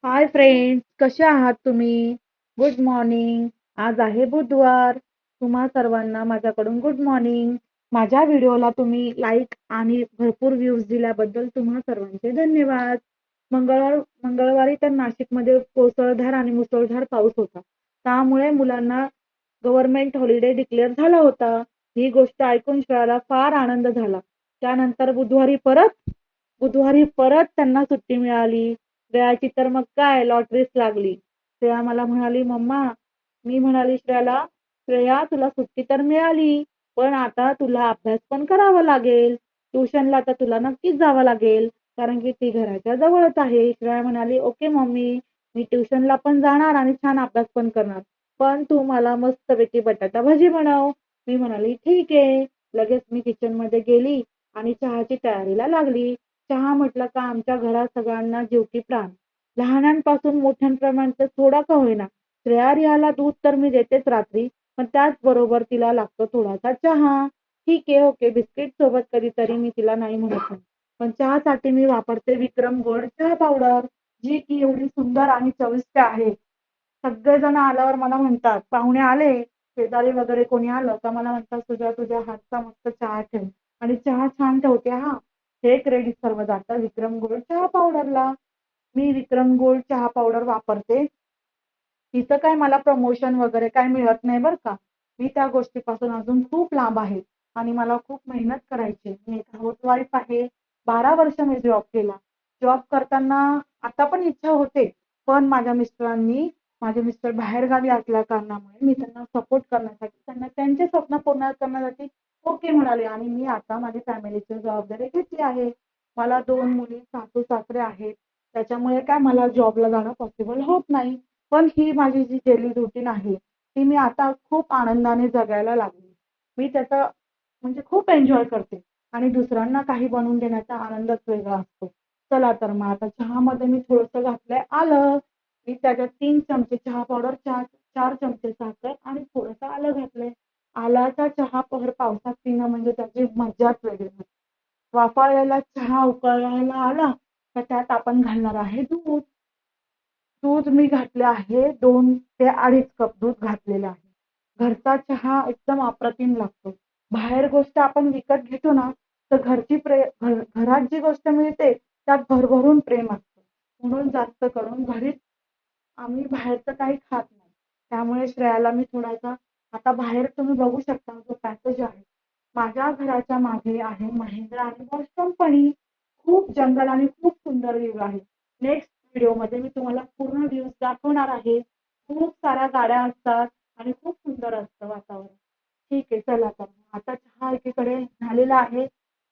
Hi friends, कसे आहात तुम्ही? Good morning. आज आहे बुधवार. तुम्हा सर्वांना माझ्याकडून गुड मॉर्निंग. माझ्या व्हिडिओला तुम्ही लाईक आणि भरपूर व्ह्यूज दिल्याबद्दल तुम्हा सर्वांचे धन्यवाद. मंगळवारी तर नाशिकमध्ये कोसळधार आणि मुसळधार पाऊस होता. त्यामुळे मुलांना गव्हर्नमेंट हॉलिडे डिक्लेअर झाला होता. ही गोष्ट ऐकून श्रेयाला फार आनंद झाला. त्यानंतर बुधवारी परत त्यांना सुट्टी मिळाली. श्रेयाची तर मग काय लॉटरीच लागली. श्रेया मला म्हणाली, "मम्मा." मी म्हणाली श्रेयाला, "श्रेया, तुला सुट्टी तर मिळाली, पण आता तुला अभ्यास पण करावा लागेल. ट्युशनला तर तुला नक्कीच जावं लागेल, कारण की ती घराच्या जवळच आहे." श्रेया म्हणाली, "ओके मम्मी, मी ट्युशनला पण जाणार आणि छान अभ्यास पण करणार. पण तू मला मस्तपैकी बटाटा भजी बनव." मी म्हणाली, "ठीक आहे." लगेच मी किचनमध्ये गेली आणि चहाची तयारीला लागली. चहा म्हटलं का आमच्या घरात सगळ्यांना जीव की प्राण. लहानांपासून मोठ्यांपर्यंत थोडा का होईना, श्रेया-रियाला दूध तर मी देतेच रात्री, पण त्याचबरोबर तिला लागतो थोडासा चहा. ठीक आहे, ओके. बिस्किट सोबत कधीतरी मी तिला नाही म्हणत नाही. पण चहासाठी मी वापरते विक्रम गोल्ड चहा पावडर, जी की एवढी सुंदर आणि चविष्ट आहे. सगळेजण आल्यावर मला म्हणतात, पाहुणे आले, शेजारी वगैरे कोणी आलं का मला म्हणतात, "तुझ्या तुझ्या हातचा मस्त चहा ठेव." आणि चहा छान ठेवते हां. हे क्रेडिट सर्व जातं विक्रम गोल्ड चहा पावडरला. मी विक्रम गोल्ड चहा पावडर वापरते. तिचं काय मला प्रमोशन वगैरे काही मिळत नाही बरं का. मी त्या गोष्टीपासून अजून खूप लांब आहे आणि मला खूप मेहनत करायची आहे. मी एक हाउसवाईफ आहे. 12 वर्ष मी जॉब केला. जॉब करताना आता पण इच्छा होते, पण माझे मिस्टर बाहेरगावी असल्या कारणामुळे मी त्यांना सपोर्ट करण्यासाठी, त्यांना त्यांचे स्वप्न पूर्ण करण्यासाठी ओके म्हणाले आणि मी आता माझी फॅमिलीची जबाबदारी घेतली आहे. मला 2 मुली, सासू-सासरे आहेत. त्याच्यामुळे काय मला जॉबला जाणं पॉसिबल होत नाही. पण ही माझी जी डेली रुटीन आहे, ती मी आता खूप आनंदाने जगायला लागली. मी त्याचा म्हणजे खूप एन्जॉय करते आणि दुसऱ्यांना काही बनवून देण्याचा आनंदच वेगळा असतो. चला तर मग आता चहामध्ये मी थोडंसं घातलंय आलं. मी त्याच्यात 3 चमचे चहा पावडर, 4 चमचे साखर आणि थोडंसं आलं घातलंय. आलाचा चहा पावसात पिणं म्हणजे त्याची मज्जाच वेगळी असते. वाफाळलेला चहा उकळायला आला, तर त्यात आपण घालणार आहे दूध. दूध मी घातले आहे 2 ते 2.5 कप दूध घातलेलं आहे. घरचा चहा एकदम अप्रतिम लागतो. बाहेर गोष्ट आपण विकत घेतो ना, तर घरात जी गोष्ट मिळते त्यात भरभरून प्रेम असतं. म्हणून जास्त करून घरीच आम्ही बाहेरचं काही खात नाही. त्यामुळे श्रेयाला मी थोडासा आता बाहेर तुम्ही बघू शकता जो पॅसेज आहे. माझ्या घराच्या मागे आहे महिंद्रा आणि बॉश कंपनी. खूप जंगल आणि खूप सुंदर व्ह्यू आहे. नेक्स्ट व्हिडिओमध्ये मी तुम्हाला पूर्ण व्ह्यूज दाखवणार आहे. खूप साऱ्या गाड्या असतात आणि खूप सुंदर असतं वातावरण. ठीक आहे, चला तर. आता चहा एकीकडे झालेला आहे.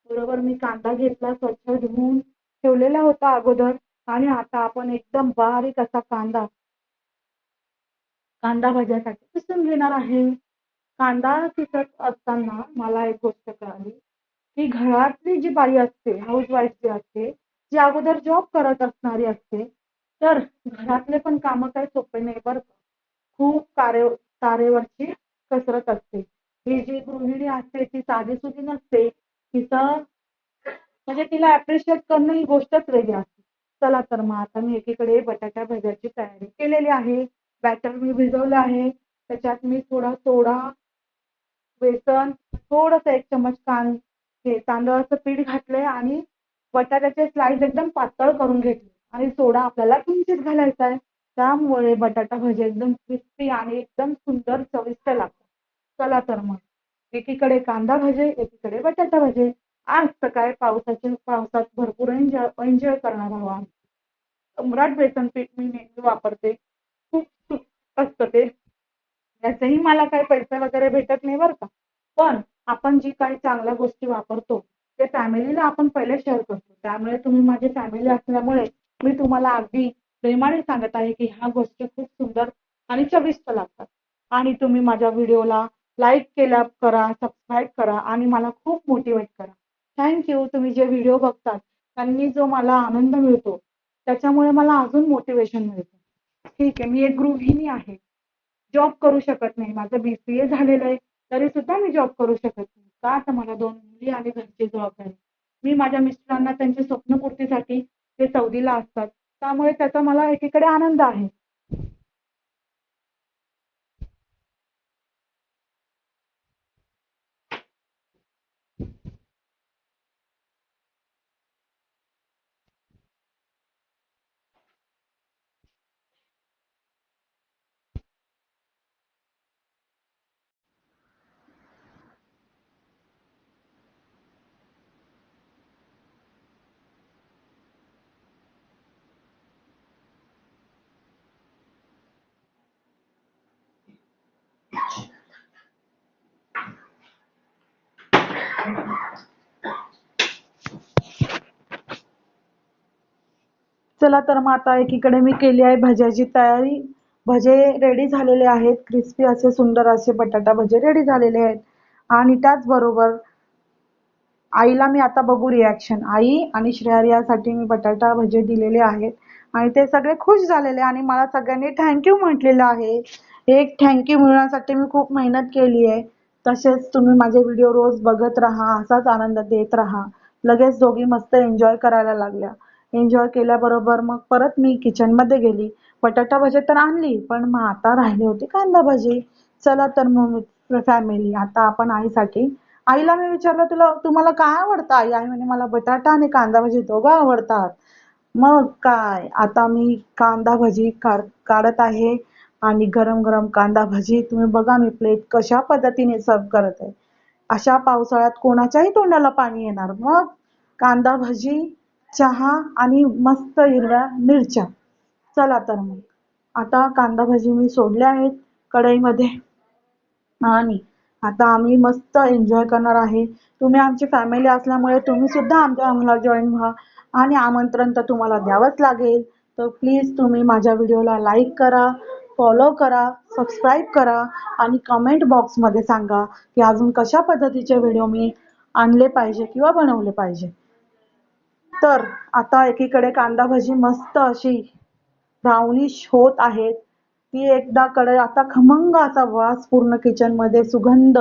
बरोबर मी कांदा घेतला, स्वच्छ धुवून ठेवलेला होता अगोदर आणि आता आपण एकदम बारीक असा कांदा भाज्यासाठी किसून घेणार आहे. कांदा किसत असताना मला एक गोष्ट कळाली, की घरातली जी बाई असते, हाऊसवाईफ जी असते, जी अगोदर जॉब करत असणारी असते, तर घरातले पण कामं काही सोपे नाही बरं का. खूप तारेवरची कसरत असते. ही जी गृहिणी असते ती साधीसुधी नसते. तिचं म्हणजे तिला ॲप्रिशिएट करणं ही गोष्टच वेगळी असते. चला तर मग आता मी एकीकडे बटाटा भज्याची तयारी केलेली आहे. बॅटर मी भिजवलं आहे. त्याच्यात मी थोडा सोडा, बेसन, थोडंसं 1 चमच हे तांदळाचं पीठ घातलंय आणि बटाट्याचे स्लाइस एकदम पातळ करून घेतले आणि सोडा आपल्याला किंचित घालायचा आहे. त्यामुळे बटाटा भजी एकदम क्रिस्पी आणि एकदम सुंदर चविष्ट लागतात. चला तर मग. एकीकडे कांदा भजे, एकीकडे बटाटा भजे. आज तर काय पावसात भरपूर एन्जॉय एन्जॉय करणार आहोत आम्ही. सम्राट बेसन पीठ मी नेहमी वापरते. खूप सुख असतं ते. त्याचेही मला काही पैसे वगैरे भेटत नाही बरं का. पण आपण जी काही चांगल्या गोष्टी वापरतो, ते फॅमिलीला आपण पहिले शेअर करतो. त्यामुळे तुम्ही माझी फॅमिली असल्यामुळे मी तुम्हाला अगदी प्रेमाने सांगत आहे, की ह्या गोष्टी खूप सुंदर आणि चविष्ट लागतात. आणि तुम्ही माझ्या व्हिडिओला लाईक करा, सबस्क्राईब करा आणि मला खूप मोटिव्हेट करा. तुम्ही जे व्हिडिओ बघतात, त्यांनी जो मला आनंद मिळतो, त्याच्यामुळे मला अजून मोटिव्हेशन मिळतं. ठीक आहे, मी एक गृहिणी आहे. जॉब करू शकत नाही. माझं बी-सी-ए झालेलं आहे, तरी सुद्धा मी जॉब करू शकत नाही. का? तर मला 2 मुली आणि घरची जबाबदारी. मी माझ्या मिस्टरांना त्यांच्या स्वप्नपूर्तीसाठी ते सौदीला असतात. त्यामुळे त्याचा मला एकीकडे आनंद आहे. चला तर मग आता एकीकडे मी केली आहे भज्याची तयारी. भजे रेडी झालेले आहेत. क्रिस्पी असे सुंदर असे बटाटा भजे रेडी झालेले आहेत. आणि त्याचबरोबर आईला मी आता बघू रिॲक्शन. आई आणि श्रेयासाठी मी बटाटा भजे दिलेले आहेत आणि ते सगळे खुश झालेले आणि मला सगळ्यांनी थँक्यू म्हटलेलं आहे. एक थँक्यू मिळवण्यासाठी मी खूप मेहनत केली आहे. तसेच तुम्ही माझे व्हिडिओ रोज बघत राहा, असाच आनंद देत राहा. लगेच दोघी मस्त एन्जॉय करायला लागल्या. एन्जॉय केल्याबरोबर मग परत मी किचनमध्ये गेली. बटाटा भजी तर आणली, पण मग आता राहिली होती कांदा भजी. चला तर मग फॅमिली, आता आपण आईसाठी, आईला मी विचारलं, तुम्हाला काय आवडतं आई? आई म्हणे मला बटाटा आणि कांदा भजी दोघं आवडतात. मग काय, आता मी कांदा भजी काढत आहे आणि गरम गरम कांदा भजी तुम्ही बघा मी प्लेट कशा पद्धतीने सर्व करत आहे. अशा पावसाळ्यात कोणाच्याही तोंडाला पाणी येणार. मग कांदा भजी, चहा आणि मस्त हिरव्या मिरच्या. चला तर मग आता कांदा भजी मी सोडल्या आहेत कढईमध्ये आणि आता आम्ही मस्त एन्जॉय करणार आहे. तुम्ही आमची फॅमिली असल्यामुळे तुम्ही सुद्धा आम्हाला जॉईन व्हा आणि आमंत्रण तर तुम्हाला द्यावंच लागेल. तर प्लीज तुम्ही माझ्या व्हिडिओला लाईक करा, फॉलो करा, सबस्क्राईब करा आणि कमेंट बॉक्समध्ये सांगा की अजून कशा पद्धतीचे व्हिडिओ मी आणले पाहिजे किंवा बनवले पाहिजे. तर आता एकीकडे कांदा भजी मस्त अशी ब्राउनिश होत आहेत. ती एकदा कडे आता खमंग असा वास पूर्ण किचन मध्ये सुगंध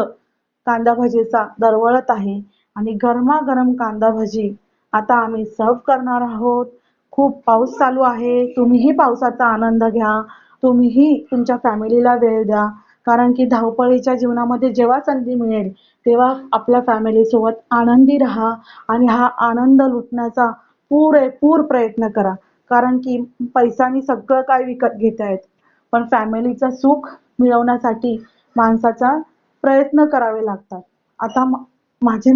कांदा भजीचा दरवळत आहे आणि गरमागरम कांदा भजी आता आम्ही सर्व करणार आहोत. खूप पाऊस चालू आहे. तुम्हीही पावसाचा आनंद घ्या. तुम्हीही तुमच्या फॅमिलीला वेळ द्या. कारण की धावपळीच्या जीवनामध्ये जेव्हा संधी मिळेल तेव्हा आपल्या फॅमिली सोबत आनंदी राहा आणि हा आनंद लुटण्याचा पुरेपूर प्रयत्न करा. कारण की पैशानी सगळं काय विकत घेता येतं, पण फॅमिलीचं सुख मिळवण्यासाठी माणसाचा प्रयत्न करावे लागतात. आता माझे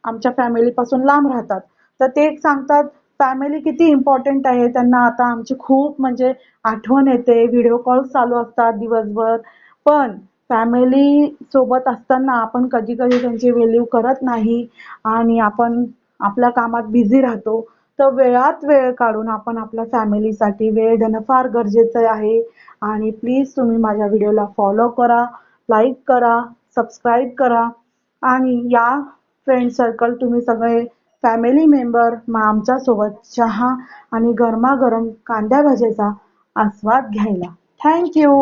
आमच्या फॅमिलीपासून लांब राहतात, तर ते एक सांगतात फॅमिली किती इम्पॉर्टंट आहे त्यांना. आता आमची खूप म्हणजे आठवण येते, व्हिडिओ कॉल चालू असतात दिवसभर, पण फॅमिली सोबत असताना आपण कधी कधी त्यांची व्हॅल्यू करत नाही आणि आपण आपल्या कामात बिझी राहतो. तर वेळात वेळ काढून आपण आपल्या फॅमिलीसाठी वेळ देणं फार गरजेचं आहे. आणि प्लीज तुम्ही माझ्या व्हिडिओला फॉलो करा, लाईक करा, सबस्क्राईब करा आणि या फ्रेंड सर्कल तुम्ही सगळे फॅमिली मेंबर आमच्यासोबत चहा आणि गरमागरम कांद्या भजीचा आस्वाद घ्यायला. थँक्यू.